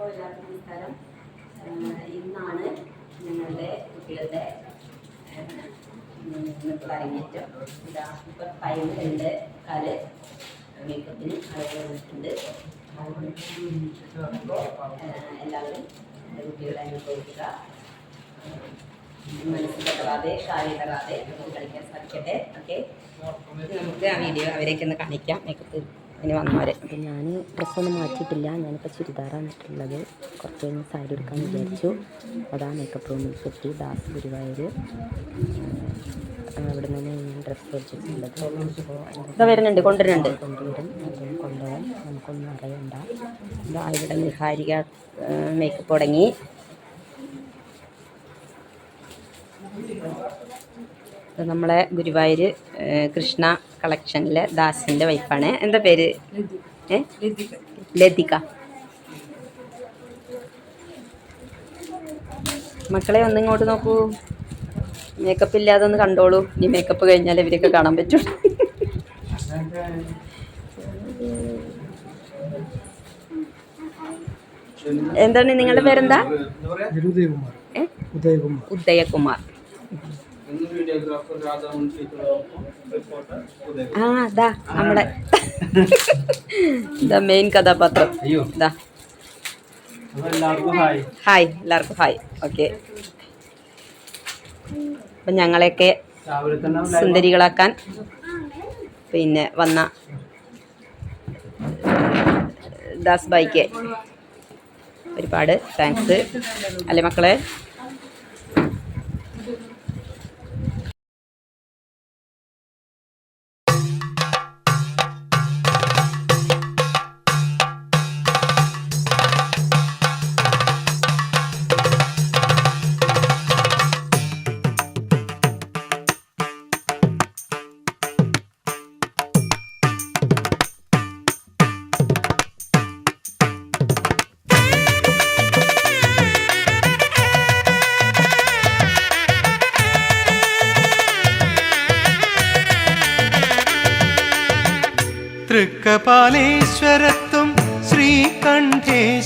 അപ്പോൾ എല്ലാവർക്കും നമസ്കാരം. ഇന്നാണ് ഞങ്ങളുടെ കുട്ടികളുടെ അരങ്ങേറ്റം. ഇതാ ഇപ്പോൾ ടൈം 2:15 മേക്കപ്പിന് ആളുകൾ വന്നിട്ടുണ്ട്. എല്ലാവരും എൻ്റെ കുട്ടികളെ അനുഭവിക്കുക. മനസ്സ് തകരാതെ കാര്യം തകരാതെ നമുക്ക് കളിക്കാൻ സാധിക്കട്ടെ. ഓക്കെ, നമുക്ക് ആ വീഡിയോ അവരേക്ക് ഒന്ന് കാണിക്കാം. മേക്കപ്പ് ഇനി വന്നവരെ. അപ്പം ഞാൻ ഡ്രസ്സൊന്നും മാറ്റിയിട്ടില്ല. ഞാനിപ്പോൾ ചുരിദാറാണ് ഇട്ടുള്ളത്. കുറച്ച് കഴിഞ്ഞ് സാരി എടുക്കാമെന്ന് വിചാരിച്ചു. അതാ മേക്കപ്പ് റൂമിൽ എത്തി. ദാസ് ഗുരുവായൂർ അവിടെ നിന്ന് ഞാൻ ഡ്രസ്സ് മേടിച്ചിട്ടുള്ളത്. ഇതാ വരുന്നുണ്ട്, കൊണ്ടുവരും കൊണ്ടുപോകാൻ നമുക്കൊന്നും അറിയണ്ട. ഇതാ ഇവിടെ നിഹാരിക മേക്കപ്പ് തുടങ്ങി. നമ്മളെ ഗുരുവായൂർ കൃഷ്ണ കളക്ഷനിലെ ദാസിൻ്റെ വൈഫാണ്. എന്താ പേര്? ലതിക. മക്കളെ ഒന്നിങ്ങോട്ട് നോക്കൂ. മേക്കപ്പ് ഇല്ലാതെ ഒന്ന് കണ്ടോളൂ. ഈ മേക്കപ്പ് കഴിഞ്ഞാൽ ഇവരൊക്കെ കാണാൻ പറ്റും. എന്താണ് നിങ്ങളുടെ പേരെന്താ? ഉദയകുമാർ. ആ അതാ നമ്മുടെ ഇതാ മെയിൻ കഥാപാത്രം. ഇതാ ഹായ്, എല്ലാവർക്കും ഹായ്. ഓക്കെ, അപ്പം ഞങ്ങളെയൊക്കെ സുന്ദരികളാക്കാൻ പിന്നെ വന്ന ദാസ് ബായിക്ക് ഒരുപാട് താങ്ക്സ്. അല്ലേ മക്കളെ? തൃക്കപാലേശ്വരത്വം ശ്രീകണ്ഠേശ്വര